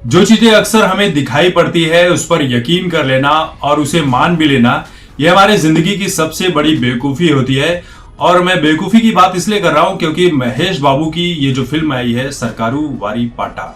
जो चीजें अक्सर हमें दिखाई पड़ती है उस पर यकीन कर लेना और उसे मान भी लेना, यह हमारे जिंदगी की सबसे बड़ी बेवकूफी होती है। और मैं बेवकूफी की बात इसलिए कर रहा हूं क्योंकि महेश बाबू की ये जो फिल्म आई है सरकारू वारी पाटा,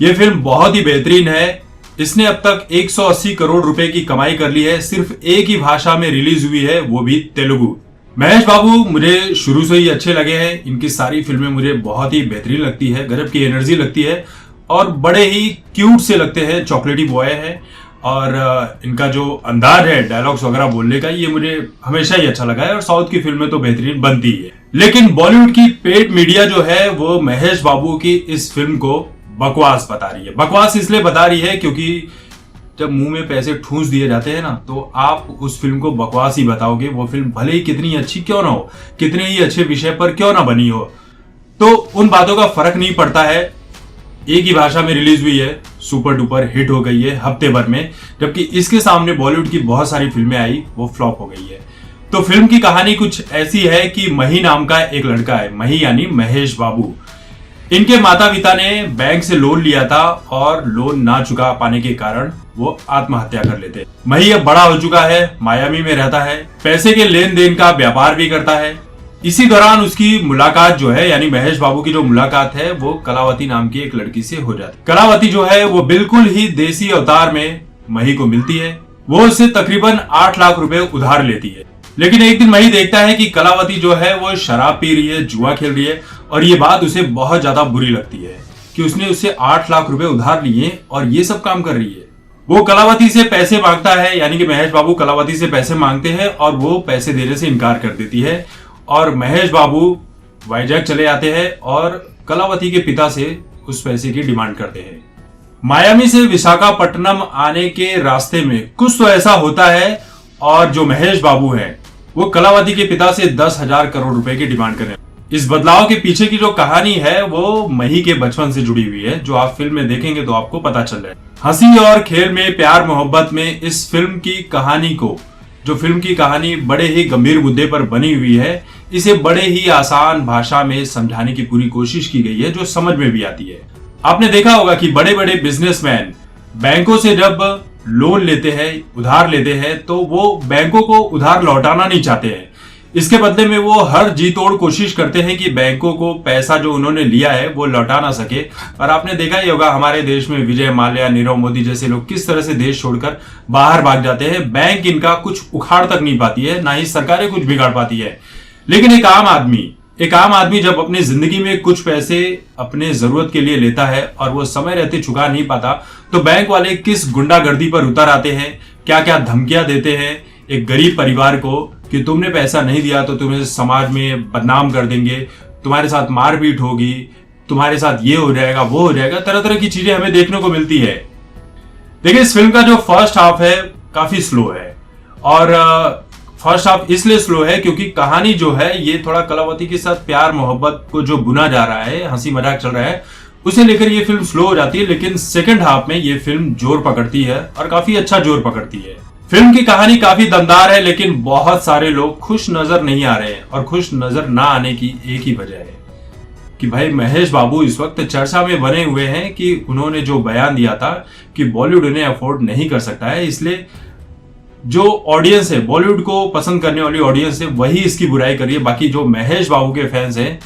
ये फिल्म बहुत ही बेहतरीन है। इसने अब तक 180 करोड़ रुपए की कमाई कर ली है, सिर्फ एक ही भाषा में रिलीज हुई है, वो भी तेलुगु। महेश बाबू मुझे शुरू से ही अच्छे लगे हैं। इनकी सारी फिल्में मुझे बहुत ही बेहतरीन लगती है, गजब की एनर्जी लगती है और बड़े ही क्यूट से लगते हैं, चॉकलेटी बॉय है। और इनका जो अंदाज है डायलॉग्स वगैरह बोलने का, ये मुझे हमेशा ही अच्छा लगा है। और साउथ की फिल्में तो बेहतरीन बनती ही है, लेकिन बॉलीवुड की पेड मीडिया जो है वो महेश बाबू की इस फिल्म को बकवास बता रही है। बकवास इसलिए बता रही है क्योंकि जब मुंह में पैसे ठूंस दिए जाते हैं ना, तो आप उस फिल्म को बकवास ही बताओगे। वो फिल्म भले ही कितनी अच्छी क्यों ना हो, कितने ही अच्छे विषय पर क्यों ना बनी हो, तो उन बातों का फर्क नहीं पड़ता है। एक ही भाषा में रिलीज हुई है, सुपर डुपर हिट हो गई है हफ्ते भर में, जबकि इसके सामने बॉलीवुड की बहुत सारी फिल्में आई, वो फ्लॉप हो गई है। तो फिल्म की कहानी कुछ ऐसी है कि मही नाम का एक लड़का है, मही यानी महेश बाबू। इनके माता पिता ने बैंक से लोन लिया था और लोन ना चुका पाने के कारण वो आत्महत्या कर लेते। मही अब बड़ा हो चुका है, मायामी में रहता है, पैसे के लेन देन का व्यापार भी करता है। इसी दौरान उसकी मुलाकात जो है, यानी महेश बाबू की जो मुलाकात है, वो कलावती नाम की एक लड़की से हो जाती है। कलावती जो है वो बिल्कुल ही देसी अवतार में मही को मिलती है। वो उससे तकरीबन 8 लाख रुपए उधार लेती है। लेकिन एक दिन मही देखता है कि कलावती जो है वो शराब पी रही है, जुआ खेल रही है, और ये बात उसे बहुत ज्यादा बुरी लगती है कि उसने उससे 8 लाख रुपए उधार लिए और ये सब काम कर रही है। वो कलावती से पैसे मांगता है, यानी कि महेश बाबू कलावती से पैसे मांगते हैं और वो पैसे देने से इनकार कर देती है। और महेश बाबू वाइजैक चले आते हैं और कलावती के पिता से उस पैसे की डिमांड करते हैं। मायामी से विशाखापट्टनम आने के रास्ते में कुछ तो ऐसा होता है और जो महेश बाबू है वो कलावती के पिता से 10,000 करोड़ रुपए की डिमांड करें। इस बदलाव के पीछे की जो कहानी है वो मही के बचपन से जुड़ी हुई है, जो आप फिल्म में देखेंगे तो आपको पता चल रहा है। हंसी और खेल में, प्यार मोहब्बत में इस फिल्म की कहानी को, जो फिल्म की कहानी बड़े ही गंभीर मुद्दे पर बनी हुई है, इसे बड़े ही आसान भाषा में समझाने की पूरी कोशिश की गई है, जो समझ में भी आती है। आपने देखा होगा कि बड़े बड़े बिजनेसमैन बैंकों से जब लोन लेते हैं, उधार लेते हैं, तो वो बैंकों को उधार लौटाना नहीं चाहते हैं। इसके बदले में वो हर जी तोड़ कोशिश करते हैं कि बैंकों को पैसा जो उन्होंने लिया है वो लौटा ना सके। और आपने देखा ही होगा हमारे देश में विजय माल्या, नीरव मोदी जैसे लोग किस तरह से देश छोड़कर बाहर भाग जाते हैं। बैंक इनका कुछ उखाड़ तक नहीं पाती है, ना ही सरकारें कुछ बिगाड़ पाती है। लेकिन एक आम आदमी जब अपनी जिंदगी में कुछ पैसे अपने जरूरत के लिए लेता है और वो समय रहते चुका नहीं पाता, तो बैंक वाले किस गुंडागर्दी पर उतर आते हैं, क्या क्या धमकियां देते हैं एक गरीब परिवार को कि तुमने पैसा नहीं दिया तो तुम्हें समाज में बदनाम कर देंगे, तुम्हारे साथ मारपीट होगी, तुम्हारे साथ ये हो जाएगा, वो हो जाएगा, तरह तरह की चीजें हमें देखने को मिलती है। देखिए, इस फिल्म का जो फर्स्ट हाफ है काफी स्लो है। और फर्स्ट हाफ इसलिए स्लो है क्योंकि कहानी जो है ये थोड़ा कलावती के साथ प्यार मोहब्बत को जो बुना जा रहा है, हंसी मजाक चल रहा है, उसे लेकर ये फिल्म स्लो हो जाती है। लेकिन सेकंड हाफ में ये फिल्म जोर पकड़ती है और काफी अच्छा जोर पकड़ती है। फिल्म की कहानी काफी दमदार है, लेकिन बहुत सारे लोग खुश नजर नहीं आ रहे हैं। और खुश नजर ना आने की एक ही वजह है कि भाई महेश बाबू इस वक्त चर्चा में बने हुए हैं कि उन्होंने जो बयान दिया था कि बॉलीवुड उन्हें अफोर्ड नहीं कर सकता है, इसलिए जो ऑडियंस है, बॉलीवुड को पसंद करने वाली ऑडियंस है, वही इसकी बुराई करिए। बाकी जो महेश बाबू के फैंस हैं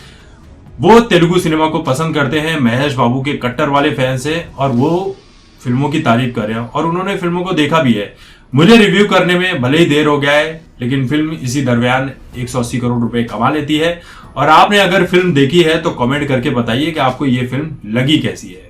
वो तेलुगु सिनेमा को पसंद करते हैं, महेश बाबू के कट्टर वाले फैंस हैं और वो फिल्मों की तारीफ कर रहे हैं और उन्होंने फिल्मों को देखा भी है। मुझे रिव्यू करने में भले ही देर हो गया है, लेकिन फिल्म इसी दरमियान 180 करोड़ रुपए कमा लेती है। और आपने अगर फिल्म देखी है तो कमेंट करके बताइए कि आपको ये फिल्म लगी कैसी है।